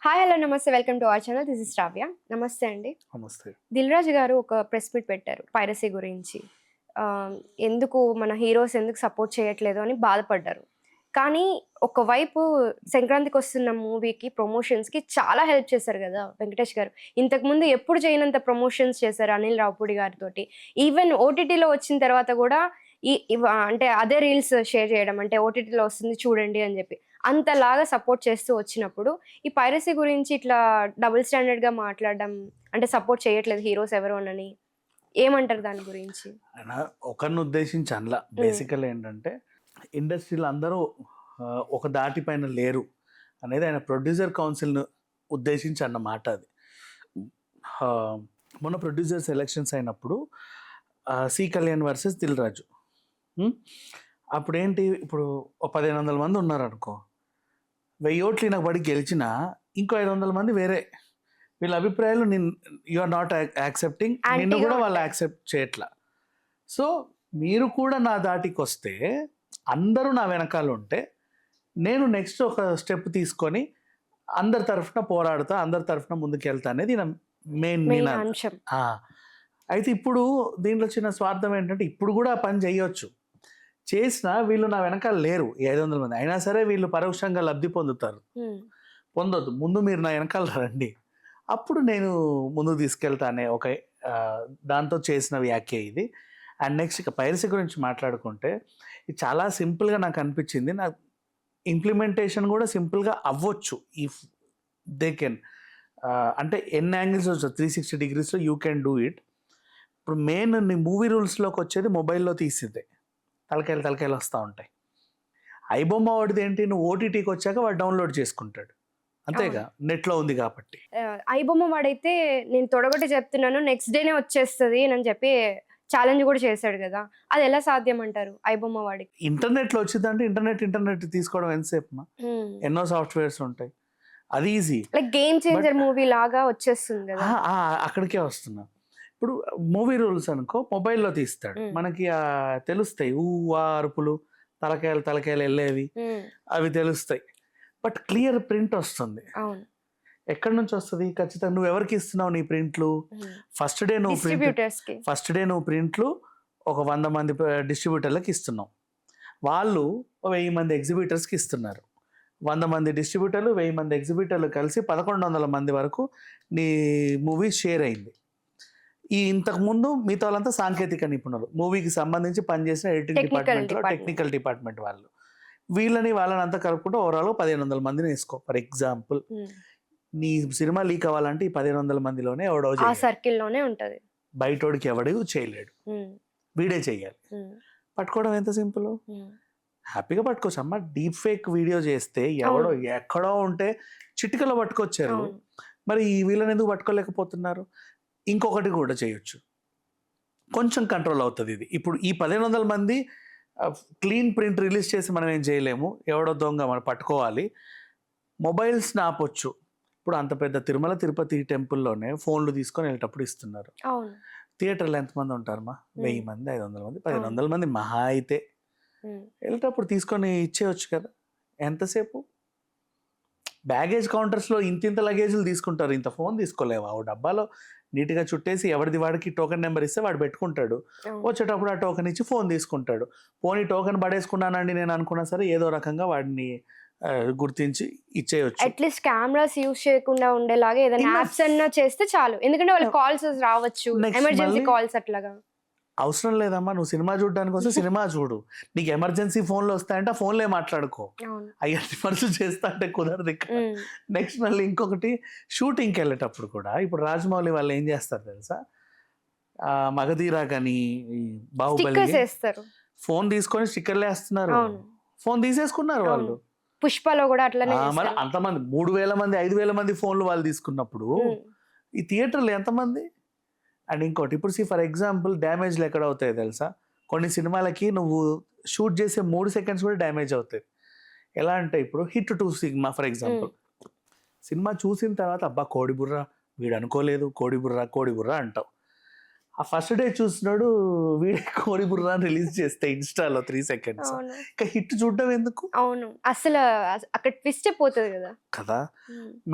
Hi hello నమస్తే welcome to our channel. This is Shravya. నమస్తే అండి. నమస్తే. దిల్ రాజు గారు ఒక ప్రెస్ మీట్ పెట్టారు పైరసీ గురించి. ఎందుకు మన హీరోస్ ఎందుకు సపోర్ట్ చేయట్లేదు అని బాధపడ్డారు. కానీ ఒకవైపు సంక్రాంతికి వస్తున్న మూవీకి ప్రమోషన్స్‌కి చాలా హెల్ప్ చేశారు గదా వెంకటేష్ గారు. ఇంతకుముందు ఎప్పుడు చేయనంత ప్రమోషన్స్ చేశారు అనిల్ రావిపూడి గారితోటి. ఈవెన్ ఓటీటీలో వచ్చిన తర్వాత గూడా అంటే అదే రీల్స్ షేర్ చేయడం. అంటే ఓటీటీలో వస్తుంది చూడండి అని జెప్పి. అంతలాగా సపోర్ట్ చేస్తూ వచ్చినప్పుడు, ఈ పైరసీ గురించి ఇట్లా డబుల్ స్టాండర్డ్‌గా మాట్లాడడం, అంటే సపోర్ట్ చేయట్లేదు హీరోస్ ఎవరోనని. ఏమంటారు దాని గురించి? ఆయన ఒకరిని ఉద్దేశించి అనలా. బేసికల్ ఏంటంటే ఇండస్ట్రీలో అందరూ ఒక దాటి పైన లేరు అనేది ఆయన ప్రొడ్యూసర్ కౌన్సిల్‌ను ఉద్దేశించి అన్న మాట అది. మొన్న ప్రొడ్యూసర్స్ ఎలక్షన్స్ అయినప్పుడు సి కళ్యాణ్ వర్సెస్ దిల్ రాజు. అప్పుడేంటి, ఇప్పుడు ఒక 1500 మంది ఉన్నారనుకో, 1000 ఓట్లు ఈయనకు పడి గెలిచినా ఇంకో 500 మంది వేరే వీళ్ళ అభిప్రాయాలు యు ఆర్ నాట్ యాక్సెప్టింగ్, నిన్ను కూడా వాళ్ళు యాక్సెప్ట్ చేయట్లా. సో మీరు కూడా నా దాటికి వస్తే, అందరూ నా వెనకాల ఉంటే, నేను నెక్స్ట్ ఒక స్టెప్ తీసుకొని అందరి తరఫున పోరాడుతా, అందరి తరఫున ముందుకెళ్తా అనేది నా మెయిన్ అంశం. అయితే ఇప్పుడు దీంట్లో చిన్న స్వార్థం ఏంటంటే, ఇప్పుడు కూడా ఆ పని చేయొచ్చు, చేసినా వీళ్ళు నా వెనకాల లేరు. 500 మంది అయినా సరే వీళ్ళు పరోక్షంగా లబ్ధి పొందుతారు. పొందొద్దు, ముందు మీరు నా వెనకాల రండి, అప్పుడు నేను ముందుకు తీసుకెళ్తా అనే ఒక దాంతో చేసిన వ్యాఖ్య ఇది. అండ్ నెక్స్ట్ ఇక పైరసీ గురించి మాట్లాడుకుంటే, ఇది చాలా సింపుల్గా నాకు అనిపించింది. నాకు ఇంప్లిమెంటేషన్ కూడా సింపుల్గా అవ్వచ్చు ఇఫ్ దే కెన్. అంటే ఎన్ని యాంగిల్స్ వచ్చు, 360 degreesలో యూ కెన్ డూ ఇట్. ఇప్పుడు మెయిన్ మూవీ రూల్స్లోకి వచ్చేది మొబైల్లో తీసిద్దే, తలకాయలు వస్తూ ఉంటాయి. ఐబొమ్మ వాడిది ఏంటి, నువ్వు ఓటీటీకి వచ్చాక వాడు డౌన్లోడ్ చేసుకుంటాడు, అంతేగా, నెట్లో ఉంది కాబట్టి. ఐబొమ్మ వాడైతే నేను తొడగొట్టి చెప్తున్నాను నెక్స్ట్ డేనే వచ్చేస్తుంది అని చెప్పి ఛాలెంజ్ కూడా చేశాడు కదా, అది ఎలా సాధ్యం అంటారు ఐబొమ్మ వాడికి? ఇంటర్నెట్లో వచ్చిందంటే ఇంటర్నెట్ తీసుకోవడం ఎంతసేపు, ఎన్నో సాఫ్ట్వేర్స్ ఉంటాయి, అది easy. Like game changer movie లాగా వచ్చేస్తుంది కదా. అక్కడికే వస్తున్నా. ఇప్పుడు మూవీ రూల్స్ అనుకో, మొబైల్లో తీస్తాడు, మనకి తెలుస్తాయి, అరుపులు, తలకాయలు వెళ్ళేవి అవి తెలుస్తాయి. బట్ క్లియర్ ప్రింట్ వస్తుంది. ఎక్కడి నుంచి వస్తుంది ఖచ్చితంగా, నువ్వు ఎవరికి ఇస్తున్నావు నీ ప్రింట్లు? ఫస్ట్ డే నువ్వు ప్రింట్లు ఒక 100 మంది డిస్ట్రిబ్యూటర్లకు ఇస్తున్నావు, వాళ్ళు 1000 మంది ఎగ్జిబిటర్స్కి ఇస్తున్నారు. 100 మంది డిస్ట్రిబ్యూటర్లు 1000 మంది ఎగ్జిబిటర్లు కలిసి 1100 మంది వరకు నీ మూవీ షేర్ అయింది. ఇంతకుముందు మిగతా వాళ్ళంతా సాంకేతిక నిపుణులు, మూవీకి సంబంధించి పనిచేసిన ఎడిటింగ్ డిపార్ట్మెంట్లో టెక్నికల్ డిపార్ట్మెంట్ వాళ్ళని అంతా కలుపుకుంటే ఓవరాల్ 1500 మందిని వేసుకో. ఫర్ ఎగ్జాంపుల్, నీ సినిమా లీక్ అవ్వాలంటే ఈ 1500 మందిలోనే ఎవడో సర్కిల్లోనే ఉంటది, బయటోడికి ఎవడు చేయలేడు, వీడే చెయ్యాలి. పట్టుకోవడం ఎంత సింపుల్, హ్యాపీగా పట్టుకోవచ్చు. అమ్మ డీప్ ఫేక్ వీడియో చేస్తే ఎవడో ఎక్కడో ఉంటే చిటికలో పట్టుకొచ్చారు, మరి ఈ వీళ్ళని ఎందుకు పట్టుకోలేకపోతున్నారు? ఇంకొకటి కూడా చేయొచ్చు, కొంచెం కంట్రోల్ అవుతుంది ఇది. ఇప్పుడు ఈ 1500 మంది క్లీన్ ప్రింట్ రిలీజ్ చేసి మనం ఏం చేయలేము, ఎవడో దొంగ మనం పట్టుకోవాలి. మొబైల్స్ని ఆపొచ్చు. ఇప్పుడు అంత పెద్ద తిరుమల తిరుపతి టెంపుల్లోనే ఫోన్లు తీసుకొని వెళ్ళేటప్పుడు ఇస్తున్నారు. థియేటర్లో ఎంతమంది ఉంటారమ్మా? 1000 మంది, 500 మంది, 1500 మంది మహా అయితే. వెళ్ళేటప్పుడు తీసుకొని ఇచ్చేయచ్చు కదా, ఎంతసేపు? బ్యాగేజ్ కౌంటర్స్లో ఇంత లగేజ్లు తీసుకుంటారు, ఇంత ఫోన్ తీసుకోలేవా? ఓ డబ్బాలో నీట్గా చుట్టేసి ఎవరిది వాడికి టోకెన్ నెంబర్ ఇస్తే వాడు పెట్టుకుంటాడు, వచ్చేటప్పుడు ఆ టోకెన్ ఇచ్చి ఫోన్ తీసుకుంటాడు. పోనీ టోకెన్ పడేసుకున్నానండి నేను అనుకున్నా సరే, ఏదో రకంగా వాడిని గుర్తించి ఇచ్చేయచ్చు. అట్లీస్ట్ కెమెరాస్ యూజ్ చేయకుండా ఉండేలాగా ఏదైనా యాప్స్ అన్నా చేస్తే చాలు, ఎందుకంటే వాళ్ళకి కాల్స్ రావచ్చు, ఎమర్జెన్సీ కాల్స్ అట్లాగా. అవసరం లేదమ్మా, నువ్వు సినిమా చూడడానికి వస్తే సినిమా చూడు, నీకు ఎమర్జెన్సీ ఫోన్లు వస్తాయంటే ఆ ఫోన్లే మాట్లాడుకో, అయ్యా పనులు చేస్తా అంటే కుదరదు. నెక్స్ట్ మళ్ళీ ఇంకొకటి, షూటింగ్కి వెళ్ళేటప్పుడు కూడా ఇప్పుడు రాజమౌళి వాళ్ళు ఏం చేస్తారు తెలుసా, మగధీరా కానీ బాహుబలి ఫోన్ తీసుకొని స్టిక్కర్లు వేస్తున్నారు, ఫోన్ తీసేసుకున్నారు వాళ్ళు. పుష్పలో కూడా అట్లనే. మరి అంతమంది 3000 మంది 5000 మంది ఫోన్లు వాళ్ళు తీసుకున్నప్పుడు ఈ థియేటర్లు ఎంతమంది? అండ్ ఇంకోటి, ఇప్పుడు ఫర్ ఎగ్జాంపుల్ డ్యామేజ్లు ఎక్కడ అవుతాయి తెలుసా, కొన్ని సినిమాలకి నువ్వు షూట్ చేసే 3 సెకండ్స్ కూడా డ్యామేజ్ అవుతాయి. ఎలా అంటే, ఇప్పుడు hit 2 cinema for example, cinema చూసిన తర్వాత అబ్బా కోడిబుర్ర, వీడు అనుకోలేదు, కోడిబుర్ర అంటావు. ఆ ఫస్ట్ డే చూసినాడు వీడే కోడి బుర్రాన్ని రిలీజ్ చేస్తే ఇన్స్టాలో 3 seconds. అవును ఇంకా హిట్ చూడడం ఎందుకు అవును అసలు అక్కడ ట్విస్ట్ పోతుంది కదా. కదా.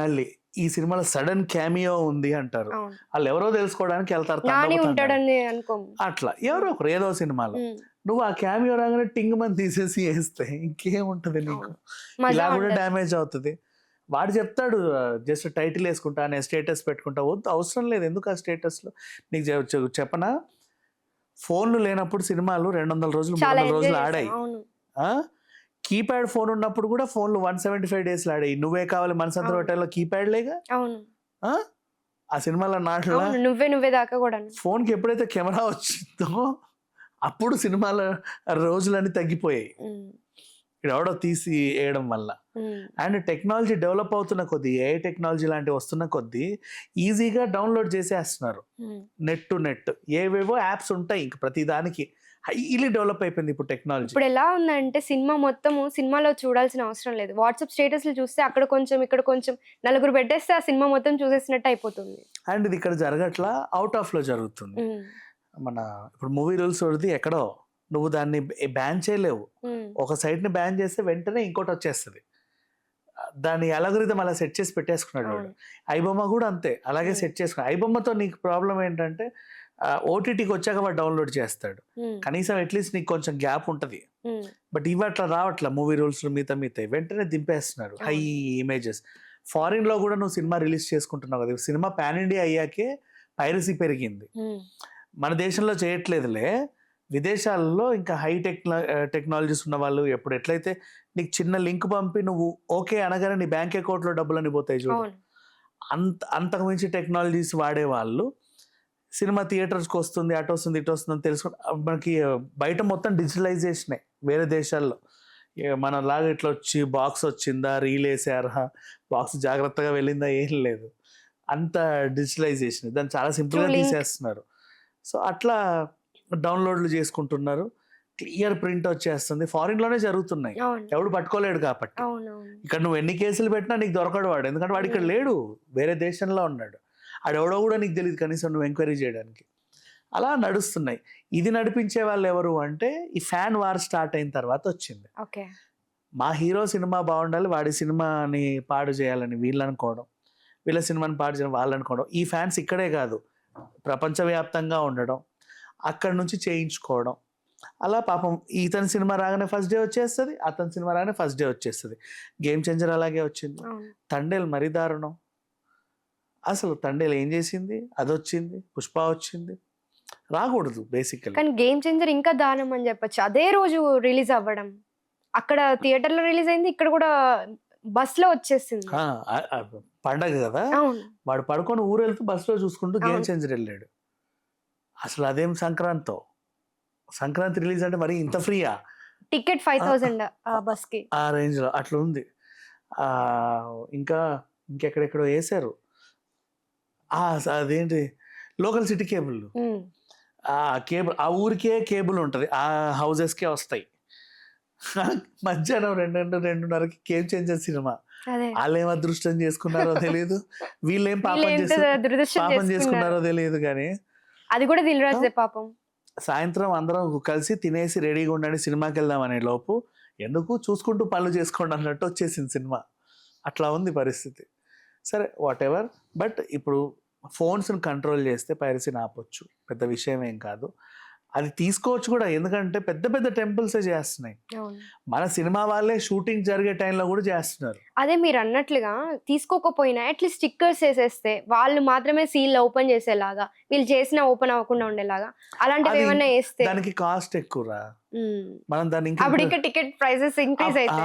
మళ్ళీ ఈ సినిమాలో సడన్ క్యామియో ఉంది అంటారు, అవును వాళ్ళు ఎవరో తెలుసుకోవడానికి వెళ్తారు నాని తండోపతండాలు. ఉంటాడని అనుకోము. అట్లా ఎవరో ఒకరు ఏదో సినిమాలో ఉమ్, నువ్వు ఆ క్యామియో రాగానే టింగ్ మంది తీసేసి వేస్తే ఇంకేముంటది నీకు, అవును. మజా ఇలా కూడా ఉంటది. డ్యామేజ్ అవుతుంది. వాడు చెప్తాడు జస్ట్ టైటిల్ వేసుకుంటా నేను స్టేటస్ పెట్టుకుంటా, వద్దు అవసరం లేదు, ఎందుకు ఆ స్టేటస్లో నీకు చెప్పనా, ఫోన్లు లేనప్పుడు సినిమాలు 200 రోజులు చాలా 300 ఎంజాయ్ రోజులు చేశాను. ఆడాయి. అవును కీప్యాడ్ ఫోన్ ఉన్నప్పుడు కూడా ఫోన్లు 175 డేస్లు ఆడాయి. నువ్వే కావాలి మనసంత అవును. హోటల్లో కీప్యాడ్ లేగా. అవును ఆ? ఆ సినిమాలో నాట్లా అవును నువ్వే దాకా కూడా. ఫోన్కి ఎప్పుడైతే కెమెరా వచ్చిందో అప్పుడు సినిమాల రోజులన్నీ తగ్గిపోయాయి, ఇక్కడ ఎవడో తీసి వేయడం వల్ల. అండ్ టెక్నాలజీ డెవలప్ అవుతున్న కొద్దీ, ఏఐ టెక్నాలజీ లాంటివి వస్తున్న కొద్దీ ఈజీగా డౌన్లోడ్ చేసేస్తున్నారు. నెట్ టు నెట్ ఏవేవో యాప్స్ ఉంటాయి, ఇంక ప్రతి దానికి హైలీ డెవలప్ అయిపోయింది ఇప్పుడు టెక్నాలజీ. ఇప్పుడు ఎలా ఉందంటే సినిమా మొత్తము సినిమాలో చూడాల్సిన అవసరం లేదు. వాట్సాప్ స్టేటస్లు చూస్తే అక్కడ కొంచెం ఇక్కడ కొంచెం నలుగురు పెట్టేస్తే ఆ సినిమా మొత్తం చూసేసినట్టు అయిపోతుంది. అండ్ ఇది ఇక్కడ జరగట్లా, అవుట్ ఆఫ్ లో జరుగుతుంది. మన ఇప్పుడు మూవీ రూల్స్ వరది ఎక్కడో నువ్వు దాన్ని బ్యాన్ చేయలేవు. ఒక సైట్ ని బ్యాన్ చేస్తే వెంటనే ఇంకోటి వచ్చేస్తుంది. దాని అలగరిథం అలా సెట్ చేసి పెట్టేసుకున్నాడు వాడు. ఐబొమ్మ కూడా అంతే, అలాగే సెట్ చేసుకున్నాడు. ఐబొమ్మతో నీకు ప్రాబ్లం ఏంటంటే ఓటీటీకి వచ్చాక వాడు డౌన్లోడ్ చేస్తాడు, కనీసం అట్లీస్ట్ నీకు కొంచెం గ్యాప్ ఉంటుంది. బట్ ఇవి అట్లా రావట్లా, మూవీ రూల్స్ మిగతా వెంటనే దింపేస్తున్నారు హై ఇమేజెస్. ఫారిన్ లో కూడా నువ్వు సినిమా రిలీజ్ చేసుకుంటున్నావు కదా, సినిమా పాన్ ఇండియా అయ్యాకే పైరసీ పెరిగింది. మన దేశంలో చేయట్లేదులే, విదేశాలలో ఇంకా హై టెక్నాలజీస్ ఉన్న వాళ్ళు ఎప్పుడు ఎట్లయితే నీకు చిన్న లింక్ పంపి నువ్వు ఓకే అనగానే నీ బ్యాంక్ అకౌంట్లో డబ్బులు అని పోతాయి చూడు, అంతకు మించి టెక్నాలజీస్ వాడే వాళ్ళు సినిమా థియేటర్స్కి వస్తుంది, అటు వస్తుంది ఇటు వస్తుంది అని తెలుసుకుని మనకి బయట మొత్తం డిజిటలైజేషనే. వేరే దేశాల్లో మనలాగా ఇట్లా వచ్చి బాక్స్ వచ్చిందా, రీల్ వేసారా, బాక్స్ జాగ్రత్తగా వెళ్ళిందా, ఏం లేదు, అంత డిజిటలైజేషన్. దాన్ని చాలా సింపుల్గా తీసేస్తున్నారు. సో అట్లా డౌన్లోడ్లు చేసుకుంటున్నారు, క్లియర్ ప్రింట్ వచ్చేస్తుంది. ఫారిన్ లోనే జరుగుతున్నాయి, ఎవడు పట్టుకోలేడు కాబట్టి. ఇక్కడ నువ్వు ఎన్ని కేసులు పెట్టినా నీకు దొరకడు వాడు, ఎందుకంటే వాడు ఇక్కడ లేడు, వేరే దేశంలో ఉన్నాడు. ఆడెవడో కూడా నీకు తెలియదు కనీసం నువ్వు ఎంక్వైరీ చేయడానికి. అలా నడుస్తున్నాయి. ఇది నడిపించే వాళ్ళు ఎవరు అంటే ఈ ఫ్యాన్ వార్ స్టార్ట్ అయిన తర్వాత వచ్చింది. మా హీరో సినిమా బాగుండాలి, వాడి సినిమాని పాడు చేయాలని వీళ్ళు అనుకోవడం, వీళ్ళ సినిమాని పాడు చేయాలని వాళ్ళు అనుకోవడం. ఈ ఫ్యాన్స్ ఇక్కడే కాదు ప్రపంచవ్యాప్తంగా ఉండడం, అక్కడి నుంచి చేయించుకోవడం. అలా పాపం ఇతని సినిమా రాగానే ఫస్ట్ డే వచ్చేస్తుంది, అతని సినిమా రాగానే ఫస్ట్ డే వచ్చేస్తుంది. గేమ్ చేంజర్ అలాగే వచ్చింది. తండేలు మరీ దారుణం. అసలు తండేలు ఏం చేసింది, అది వచ్చింది, పుష్ప వచ్చింది, రాకూడదు బేసికల్లీ. కానీ గేమ్ చేంజర్ ఇంకా దారుణం అని చెప్పొచ్చు. అదే రోజు రిలీజ్ అవ్వడం, అక్కడ థియేటర్లో రిలీజ్ అయింది, ఇక్కడ కూడా బస్లో వచ్చేసింది. పండగ కదా, వాడు పడుకొని ఊరు వెళ్తూ బస్సులో చూసుకుంటూ గేమ్ చేంజర్ వెళ్ళాడు. అసలు అదేం సంక్రాంతి రిలీజ్ అంటే మరి ఇంత ఫ్రీయా? టికెట్ 5,000 బస్కి, ఆ రేంజ్ లో అట్లా ఉంది. ఇంకెక్కడెక్కడో వేసారు. అదేంటి లోకల్ సిటీ కేబుల్, ఆ ఊరికే కేబుల్ ఉంటుంది, ఆ హౌజెస్కే వస్తాయి. మధ్యాహ్నం 2:30కి గేమ్ చేంజర్ సినిమా. వాళ్ళేం అదృష్టం చేసుకున్నారో తెలియదు, వీళ్ళేం పాపం చేసుకున్నారో తెలియదు, కానీ అది కూడా దిల్రాజే పాపం. సాయంత్రం అందరం కలిసి తినేసి రెడీగా ఉండండి సినిమాకి వెళ్దాం అనే లోపు ఎందుకు చూసుకుంటూ పనులు చేసుకోండి అన్నట్టు వచ్చేసింది సినిమా. అట్లా ఉంది పరిస్థితి. సరే వాట్ ఎవర్, బట్ ఇప్పుడు ఫోన్స్ని కంట్రోల్ చేస్తే పైరసీని ఆపొచ్చు, పెద్ద విషయం ఏం కాదు. అది తీసుకోవచ్చు కూడా, ఎందుకంటే పెద్ద పెద్ద టెంపుల్సే చేస్తున్నాయి. మన సినిమా వాళ్ళే షూటింగ్ జరిగే టైంలో కూడా చేస్తున్నారు. అదే మీరు అన్నట్లుగా తీసుకోకపోయినా అట్లీస్ట్ స్టిక్కర్స్ వేసేస్తే వాళ్ళు మాత్రమే సీల్ ఓపెన్ చేసేలాగా, వీళ్ళు చేసిన ఓపెన్ అవ్వకుండా ఉండేలాగా అలాంటివి ఏమైనా వేస్తే. దానికి కాస్ట్ ఎక్కువరా, మనం దాన్ని ఇంకా టికెట్ ప్రైసెస్ ఇంక్రీజ్ అయితే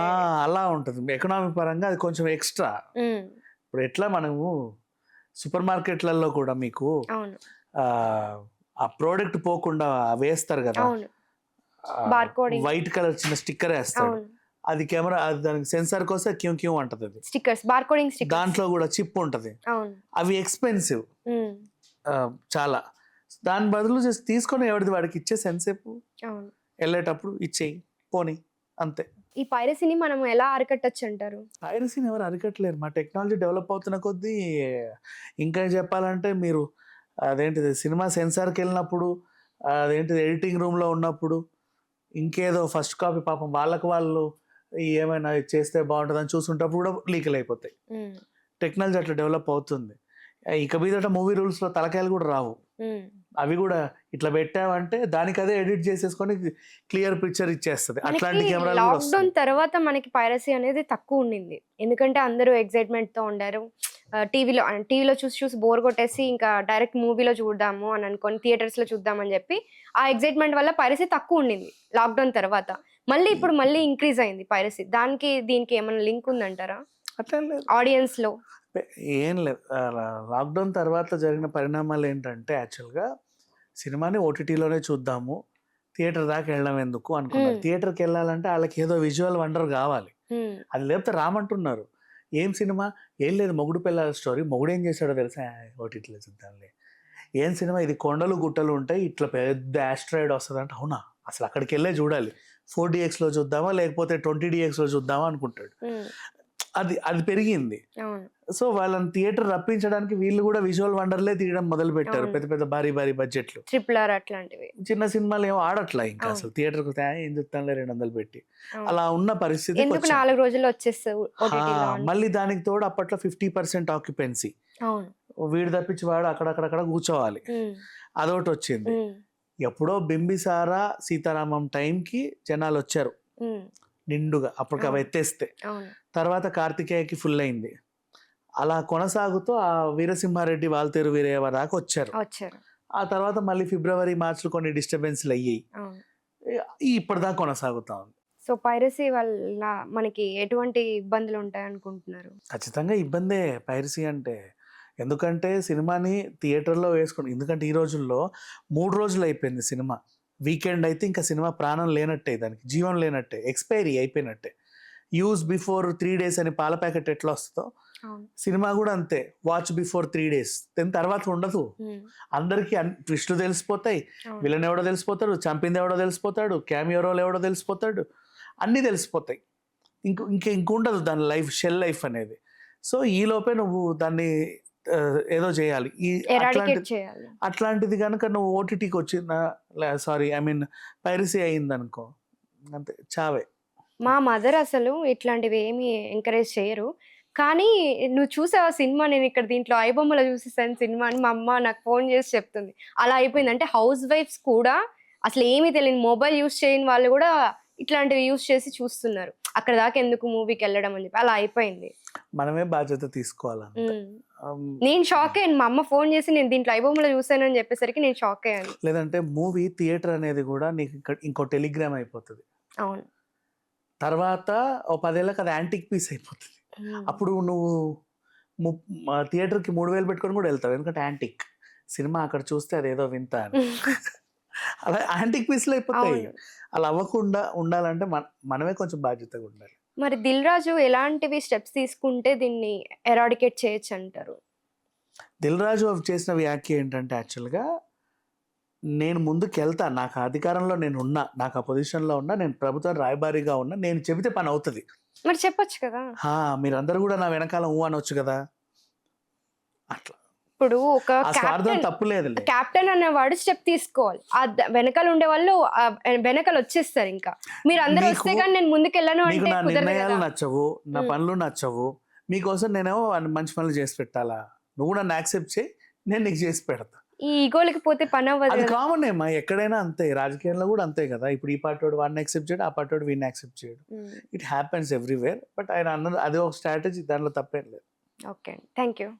అలా ఉంటుంది. ఎకనామిక్ పరంగా అది కొంచెం ఎక్స్ట్రా. ఇప్పుడు ఎట్లా మనము సూపర్ మార్కెట్లలో కూడా మీకు ఆ ప్రోడక్ట్ పోకుండా వేస్తారు కదా, వైట్ కలర్ చిన్న స్టిక్కర్ వేస్తాడు, అది కెమెరా దానికి సెన్సార్ కోసం క్యూ అంటది, అది స్టిక్కర్స్ బార్కోడింగ్ స్టిక్కర్స్, దాంట్లో కూడా చిప్ ఉంటది. అవి ఎక్స్పెన్సివ్ చాలా. దాని బదులు జస్ట్ తీసుకొని ఎవరిది వాడికి ఇచ్చే సెన్సేపు వెళ్ళేటప్పుడు ఇచ్చేయి పోనీ, అంతే. ఈ పైరసీని మనం ఎలా అరికట్టచ్చు అంటారు? పైరసీని ఎవరు అరికట్టలేరు. మా టెక్నాలజీ డెవలప్ అవుతున్న కొద్దీ ఇంకా చెప్పాలంటే మీరు అదేంటిది సినిమా సెన్సార్కి వెళ్ళినప్పుడు, అదేంటిది ఎడిటింగ్ రూమ్లో ఉన్నప్పుడు, ఇంకేదో ఫస్ట్ కాపీ పాపం వాళ్ళకు వాళ్ళు ఏమైనా చేస్తే బాగుంటుందని చూసుకుంటప్పుడు కూడా లీకులు అయిపోతాయి. టెక్నాలజీ అట్లా డెవలప్ అవుతుంది. ఇక మీదట మూవీ రూల్స్లో తలకాయలు కూడా రావు. అవి కూడా ఇట్లా పెట్టావంటే దానికి అదే ఎడిట్ చేసేసుకొని క్లియర్ పిక్చర్ ఇచ్చేస్తుంది. అట్లాంటి కెమెరాలు కూడా లాక్డౌన్ వస్తాయి. తర్వాత మనకి పైరసీ అనేది తక్కువ ఉండింది. ఎందుకంటే అందరూ ఎక్సైట్మెంట్ తో ఉండారు. టీవీలో చూసి చూసి బోర్ కొట్టేసి ఇంకా డైరెక్ట్ మూవీలో చూద్దాము అని అనుకొని థియేటర్స్ లో చూద్దామని చెప్పి ఆ ఎక్సైట్మెంట్ వల్ల పైరసీ తక్కువ ఉండింది లాక్డౌన్ తర్వాత. ఇప్పుడు మళ్ళీ ఇంక్రీజ్ అయింది పైరసీ. దీనికి ఏమైనా లింక్ ఉందంటారా అట్లా లేదు, ఆడియన్స్ లో? ఏం లేదు. లాక్డౌన్ తర్వాత జరిగిన పరిణామాలు ఏంటంటే యాక్చువల్గా సినిమాని ఓటీటీలోనే చూద్దాము, థియేటర్ దాకా వెళ్ళడం ఎందుకు అనుకున్నారు. థియేటర్కి వెళ్ళాలంటే వాళ్ళకి ఏదో విజువల్ వండర్ కావాలి. అది లేకపోతే రామంటున్నారు. ఏం సినిమా? ఏం లేదు, మొగుడు పిల్లల స్టోరీ. మొగుడు ఏం చేశాడో తెలుసా? ఓటీటీలో చూద్దాంలే. ఏం సినిమా ఇది? కొండలు గుట్టలు ఉంటాయి, ఇట్లా పెద్ద ఆస్ట్రాయిడ్ వస్తుంది అంటే, అవునా అసలు అక్కడికి వెళ్ళే చూడాలి, 4DXలో చూద్దామా లేకపోతే 20DXలో చూద్దామా అనుకుంటాడు. అది అది పెరిగింది. సో వాళ్ళని థియేటర్ రప్పించడానికి వీళ్ళు కూడా విజువల్ వండర్లే తీయడం మొదలు పెట్టారు. పెద్ద పెద్ద భారీ భారీ బడ్జెట్లు. RRR అట్లాంటివి. చిన్న సినిమాలు ఏమో ఆడట్లా ఇంకా అసలు. థియేటర్కి ఏం చెప్తానులే 200 పెట్టి అలా ఉన్న పరిస్థితి. 4 రోజుల్లో వచ్చేస్తావు. మళ్ళీ దానికి తోడు అప్పట్లో 50% ఆక్యుపెన్సీ. వీడు తప్పించి వాడు అక్కడక్కడక్కడ కూర్చోవాలి. అదొకటి వచ్చింది. ఎప్పుడో బింబిసారా సీతారామం టైంకి జనాలు వచ్చారు నిండుగా, అప్పటికి అవి ఎత్తేస్తే. తర్వాత కార్తికేయకి ఫుల్ అయింది. అలా కొనసాగుతూ ఆ వీరసింహారెడ్డి వాల్తేరు వీరయ్య దాకా వచ్చారు. ఆ తర్వాత మళ్ళీ ఫిబ్రవరి మార్చిలో కొన్ని డిస్టర్బెన్స్లు అయ్యాయి. ఇప్పటిదాకా కొనసాగుతా ఉంది. సో పైరసీ వల్ల మనకి ఎటువంటి ఇబ్బందులు ఉంటాయి అనుకుంటున్నారు? ఖచ్చితంగా ఇబ్బందే పైరసీ అంటే. ఎందుకంటే సినిమాని థియేటర్లో వేసుకుని, ఎందుకంటే ఈ రోజుల్లో 3 రోజులు అయిపోయింది సినిమా. వీకెండ్ అయితే ఇంకా సినిమా ప్రాణం లేనట్టే, దానికి జీవం లేనట్టే, ఎక్స్పైరీ అయిపోయినట్టే. యూజ్ బిఫోర్ 3 days అని పాల ప్యాకెట్ ఎట్లా వస్తుందో సినిమా కూడా అంతే. వాచ్ బిఫోర్ 3 days, దాని తర్వాత ఉండదు. అందరికీ ట్విస్టులు తెలిసిపోతాయి, విలన్ ఎవడో తెలిసిపోతాడు, చంపింది ఎవడో తెలిసిపోతాడు, క్యామియో రోల్ ఎవడో తెలిసిపోతాడు, అన్నీ తెలిసిపోతాయి. ఇంకుండదు దాని లైఫ్, షెల్ లైఫ్ అనేది. సో ఈ లోపే నువ్వు దాన్ని ఏదో చేయాలి. అట్లాంటిది కనుక నువ్వు ఓటీటీకి వచ్చిందా, పైరసీ అయిందనుకో, అంతే చావే. మా మదర్ అసలు ఇట్లాంటివి ఏమి ఎంకరేజ్ చేయరు. కానీ నువ్వు చూసావా సినిమా, నేను ఇక్కడ దీంట్లో ఐబొమ్మలో చూసేసాను సినిమా అని మా అమ్మ నాకు ఫోన్ చేసి చెప్తుంది. అలా అయిపోయింది. అంటే హౌస్ వైఫ్స్ కూడా అసలు ఏమీ తెలియని, మొబైల్ యూస్ చేయని వాళ్ళు కూడా ఇట్లాంటివి యూస్ చేసి చూస్తున్నారు. అక్కడ దాకా ఎందుకు మూవీకి వెళ్ళడం అని చెప్పి అలా అయిపోయింది. మనమే బాధ్యత తీసుకోవాలి. నేను షాక్ అయ్యాను. మా అమ్మ ఫోన్ చేసి నేను దీంట్లో ఐబొమ్మలో చూసాను అని చెప్పేసరికి నేను షాక్ అయ్యాను. లేదంటే మూవీ థియేటర్ అనేది కూడా నీకు ఇంకో టెలిగ్రామ్ అయిపోతుంది. అవును. తర్వాత ఓ 10 ఏళ్ళకి అది యాంటిక్ పీస్ అయిపోతుంది. అప్పుడు నువ్వు థియేటర్కి 3000 పెట్టుకొని కూడా వెళ్తావు, ఎందుకంటే యాంటిక్ సినిమా అక్కడ చూస్తే అదేదో వింత అని. అలా యాంటిక్ పీస్లు అయిపోతాయి. అలా అవ్వకుండా ఉండాలంటే మనమే కొంచెం బాధ్యతగా ఉండాలి. మరి దిల్ రాజు ఎలాంటివి స్టెప్స్ తీసుకుంటే దీన్ని ఎరాడికేట్ చేయొచ్చు అంటారు? దిల్ రాజు చేసిన వ్యాఖ్య ఏంటంటే, యాక్చువల్గా నేను ముందుకు వెళ్తా, నాకు అధికారంలో నేను ఉన్నా, నాకు ఆ పొజిషన్లో ఉన్నా, నేను ప్రభుత్వం రాయబారిగా ఉన్నా, నేను చెబితే పని అవుతుంది. మరి చెప్పొచ్చు కదా. మీరందరూ కూడా నా వెనకాల అనొచ్చు కదా. అట్లా ఇప్పుడు ఒక కెప్టెన్ అనేవాడు స్టెప్ తీసుకోవాలి. ఆ వెనకాల ఉండే వాళ్ళు వెనకాల వచ్చేస్తారు. ఇంకా మీరు అందరూ వస్తే కానీ నేను ముందుకెళ్ళను అంటే నా నిర్ణయాలు నచ్చవు, నా పనులు నచ్చవు, మీకోసం నేనేమో మంచి పనులు చేసి పెట్టాలా, నువ్వు నన్ను యాక్సెప్ట్ చేయి, నేను నీకు చేసి పెడతా. ఈ ఈగోలకి పోతే పని అవ్వదు. అది కామన్ ఏమా, ఎక్కడైనా అంతే, రాజకీయంలో కూడా అంతే కదా. ఇప్పుడు ఈ పార్టీ వాడిని యాక్సెప్ట్ చేయడు, ఆ పార్టీ వీడిని యాక్సెప్ట్ చేయడు. It happens everywhere. బట్ ఆయన అన్నది అదే ఒక స్ట్రాటజీ, దానిలో తప్పేం లేదు. Okay, thank you.